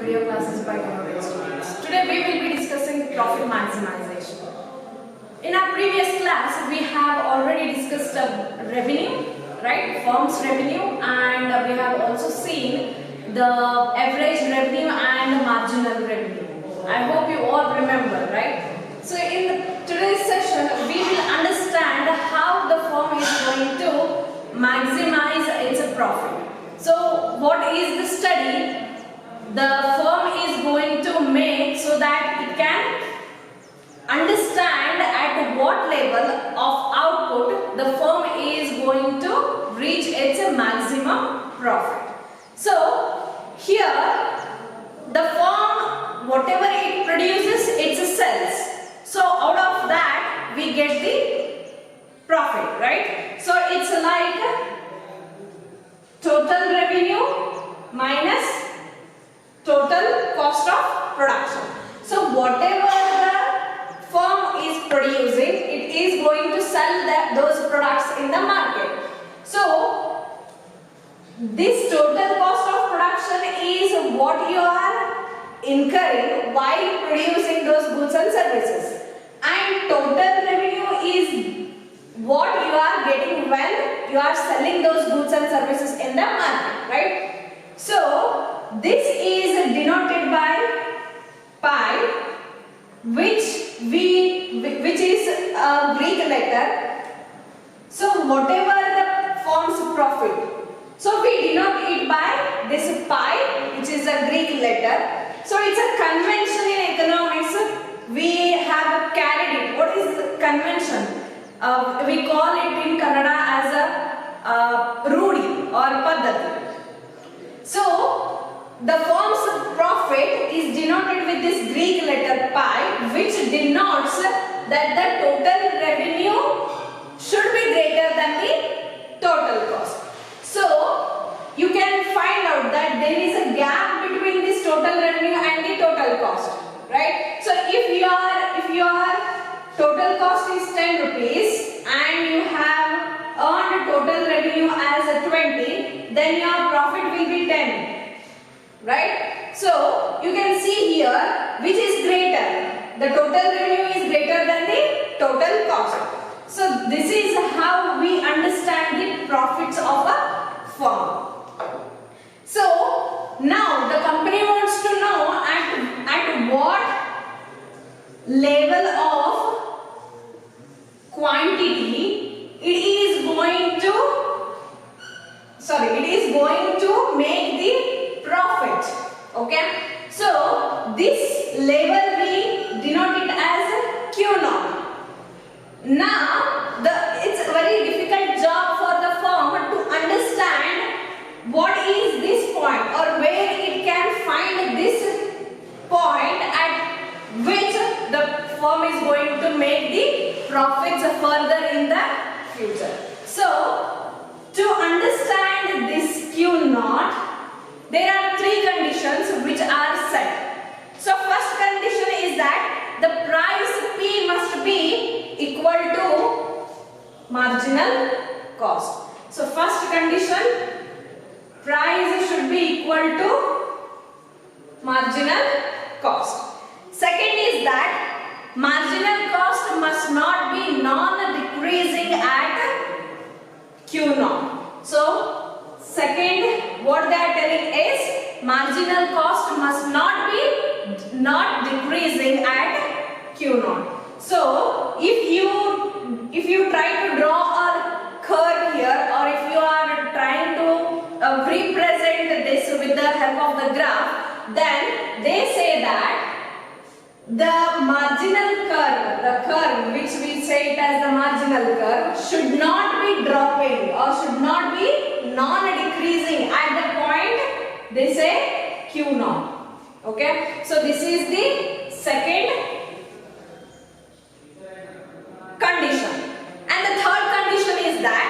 video classes by Konnur students. Today we will be discussing profit maximization. In our previous class, we have already discussed revenue, right? Firm's revenue, and we have also seen the average revenue and the marginal revenue. I hope you all remember, right? So in today's session, we will understand how the firm is going to maximize its profit. So what is the study the firm is going to make so that it can understand at what level of output the firm is going to reach its maximum profit. So here the firm, whatever it produces, it sells. So out of that we get the profit, right? So it's like total revenue minus total cost of production. So whatever the firm is producing, it is going to sell those products in the market. So this total cost of production is what you are incurring while producing those goods and services, and total revenue is what you are getting when you are selling those goods and services in the market, right? So this is denoted by pi, which is a Greek letter. So whatever the firm's profit, so we denote it by this pi, which is a Greek letter. So it's a convention in economics. We have carried it. What is the convention? We call it in Kannada as a rudi or paddhati. So the firm's profit is denoted with this Greek letter pi, which denotes that the total revenue should be greater than the total cost. So you can find out that there is a gap between this total revenue and the total cost, right? So if your total cost is 10 rupees and you have earned total revenue as 20, then your profit will be 10, right? So you can see here which is greater. The total revenue is greater than the total cost. So this is how we understand the profits of a firm. So now the company wants to know at what level of quantity it is going to make the profit. Okay, so this level we denote it as Q0. Now it's a very difficult job for the firm to understand what is this point or where it can find this point at which the firm is going to make the profits further in the future. So to understand this Q0, there are three conditions which are set. So first condition is that the price P must be equal to marginal cost. So first condition, price should be equal to marginal cost. Second is that marginal cost must not be non-decreasing at Q0. So second, what they are telling is marginal cost must not be decreasing at Q0. So if you try to draw a curve here, or if you are trying to represent this with the help of the graph, then they say that the marginal curve, the curve which we say it as the marginal curve, should not be dropping or should not be non-decreasing at the point they say Q0. Okay, so this is the second condition. And the third condition is that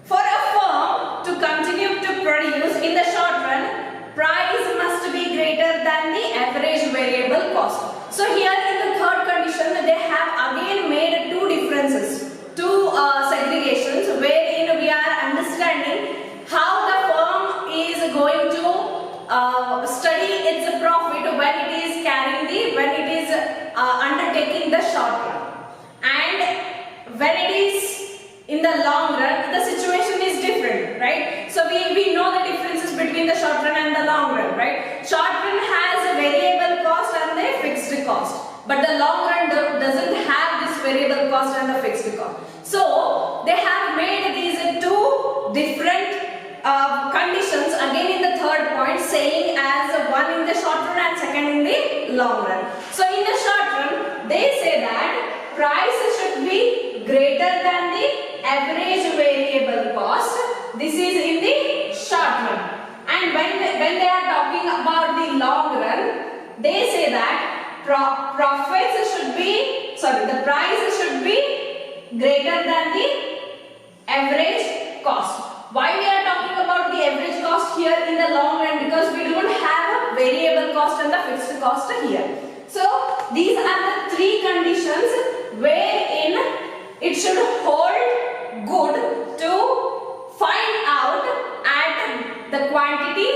for a firm to continue to produce in the short run, price must be greater than the average variable cost. So here in the third condition, they have again made two differences, two segregations, wherein we are understanding how the firm is going to study its in the long run, the situation is different, right? So we know the differences between the short run and the long run, right? Short run has a variable cost and a fixed cost. But the long run doesn't have this variable cost and the fixed cost. So they have made these two different conditions again in the third point, saying as one in the short run and second in the long run. So in the short run, they say that price should be greater than the average variable cost. This is in the short run. And when they are talking about the long run, they say that the price should be greater than the average cost. Why we are talking about the average cost here in the long run? Because we don't have a variable cost and the fixed cost here. So these are the three conditions wherein it should hold good to find out at the quantity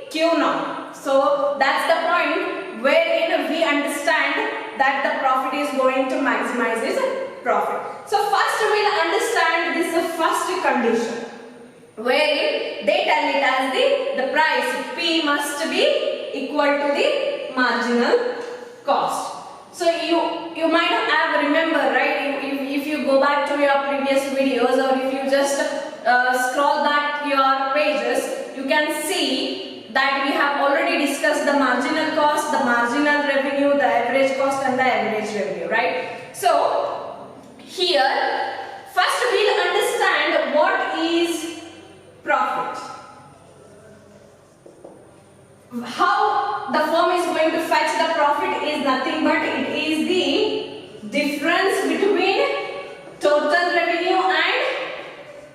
Q0. So that's the point wherein we understand that the profit is going to maximize its profit. So first we will understand this first condition, wherein they tell it as the price P must be equal to the marginal cost. So you might have remember, right, if you go back to your previous videos, or if you just scroll back your pages, you can see that we have already discussed the marginal cost, the marginal revenue, the average cost and the average revenue, right? So here first we'll understand what is profit. How the firm is going to fetch the profit is nothing but it is the difference between total revenue and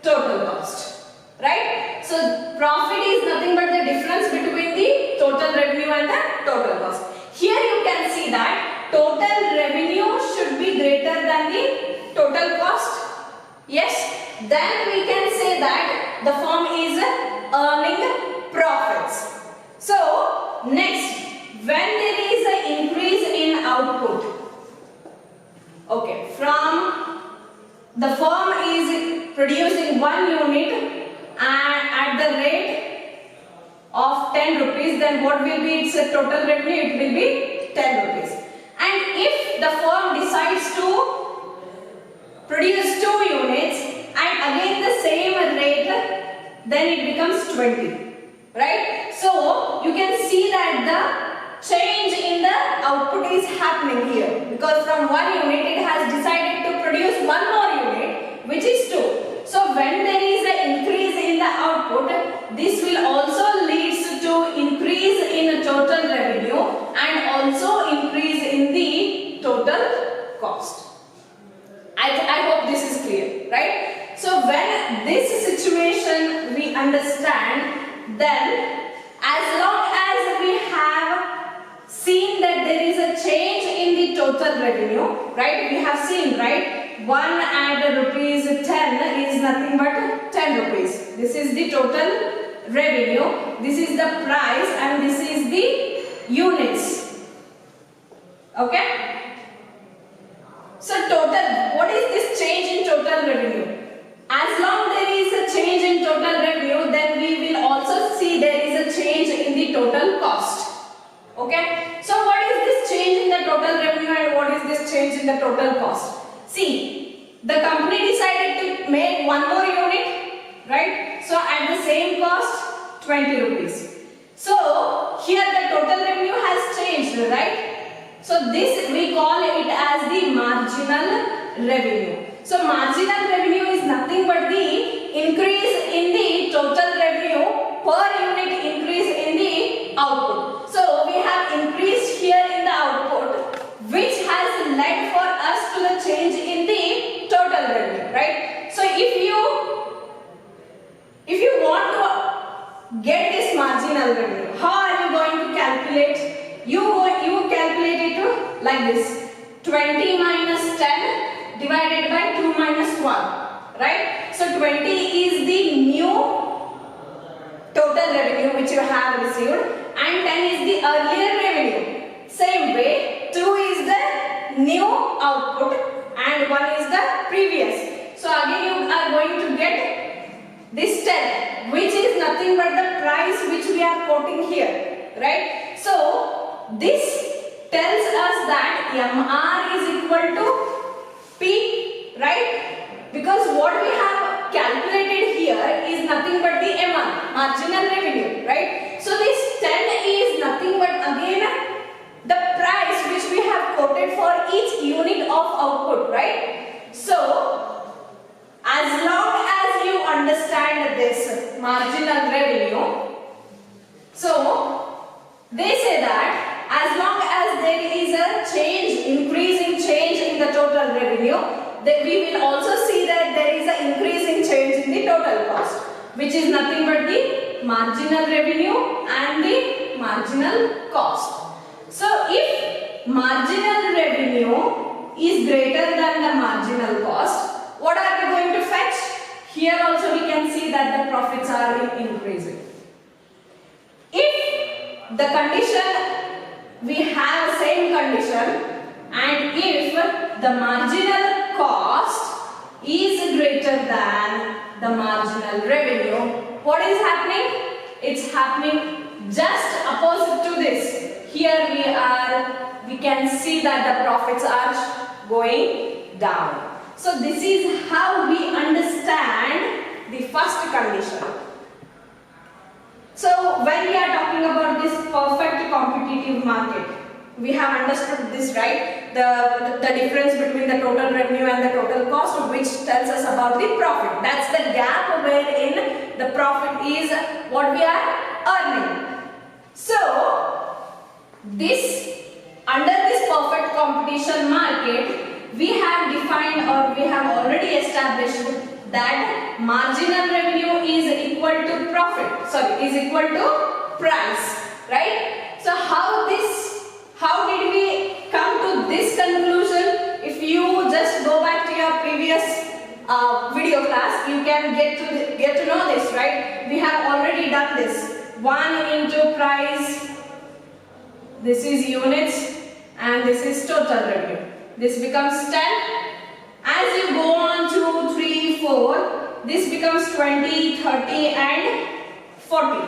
total cost, right? So profit is nothing but the difference between the total revenue and the total cost. Here you can see that total revenue should be greater than the total cost. Yes, then we can say that the firm is earning profits. So next, when there is an increase in output, okay, from the firm is producing 1 unit and at the rate of 10 rupees, then what will be its total revenue? It will be 10 rupees. And if the firm decides to produce 2 units and again the same rate, then it becomes 20, right? So you can see that the change in the output is happening here, because from 1 unit it has decided to produce 1 more unit, which is 2. So when there is an increase in the output, this will also leads to increase in total revenue and also increase in the total cost. I hope this is clear, right? So when this situation we understand, then as long as we have seen that there is a change in the total revenue, right? We have seen, right? 1 at rupees 10 is nothing but 10 rupees. This is the total revenue. This is the price and this is the units. Okay? So total, what is this change in total revenue? As long there is a change in total revenue, then we will also see there is a change in the total cost. Okay? So what is this change in the total revenue and what is this change in the total cost? See, the company decided to make 1 more unit, right? So at the same cost, 20 rupees. So here the total revenue has changed, right? So this we call it as the marginal revenue. So marginal revenue is nothing but the increase in the total revenue per unit increase in the output. So we have increased here in the output, which has led for us to the change in the total revenue, right? So if you want to get this marginal revenue, how are you going to calculate? You calculate it like this: 20 minus 10 divided by 2 minus 1, right? So 20 is the new total revenue which you have received and 10 is the earlier revenue. Same way, 2 is the new output and 1 is the previous. So again you are get this 10, which is nothing but the price which we are quoting here, right? So this tells us that MR is equal to P, right? Because what we have calculated here is nothing but the MR, marginal revenue, right? So this 10 is nothing but again the price which we have quoted for each unit of output, right? So as long as you understand this marginal revenue, so they say that as long as there is a change, increasing change in the total revenue, then we will also see that there is an increasing change in the total cost, which is nothing but the marginal revenue and the marginal cost. So if marginal revenue is greater than the marginal cost, what are we going to fetch? Here also we can see that the profits are increasing. If the condition, we have same condition, and if the marginal cost is greater than the marginal revenue, what is happening? It's happening just opposite to this. Here we can see that the profits are going down. So this is how we understand the first condition. So when we are talking about this perfect competitive market, we have understood this, right? The difference between the total revenue and the total cost, which tells us about the profit. That's the gap wherein the profit is what we are earning. So under this perfect competition market, we have defined or we have already established that marginal revenue is equal to equal to price, right? So how did we come to this conclusion? If you just go back to your previous video class, you can get to know this, right? We have already done this. 1 into price, this is units, and this is total revenue. This becomes 10. As you go on 2, 3, 4, this becomes 20, 30 and 40,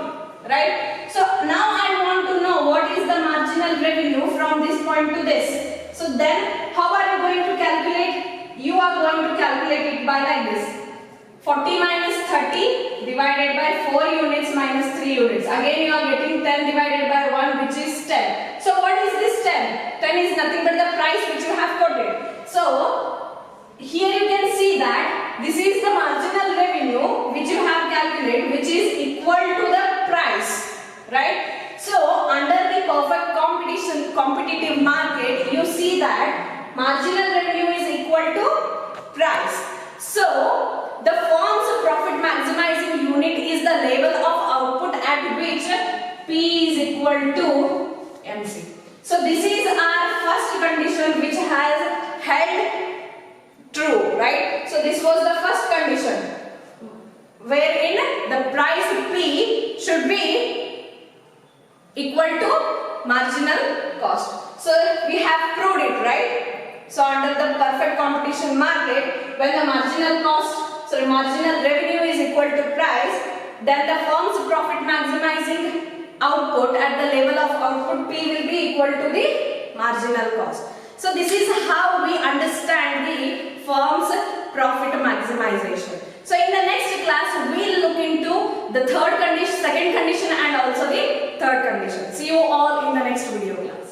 right? So now I want to know what is the marginal revenue from this point to this. So then how are you going to calculate? You are going to calculate it by like this. 40 minus 30 divided by 4 units minus 3 units. Again you are getting 10 divided by 1, which is 10. So what is this 10? 10 is nothing but the price which you have quoted. So here you can see that this is the marginal revenue which you have calculated, which is equal to the price, right? So under the perfect competitive market, you see that marginal revenue is equal to price. So the firm's profit maximizing unit is the level of output at which P is equal to MC. So this is our first condition which has held true, right? So this was the first condition wherein the price P should be equal to marginal cost. So we have proved it, right? So under the perfect competition market, when the marginal revenue is equal to price, then the firm's profit maximizing output at the level of output P will be equal to the marginal cost. So this is how we understand the firm's profit maximization. So in the next class, we will look into the second condition and also the third condition. See you all in the next video class.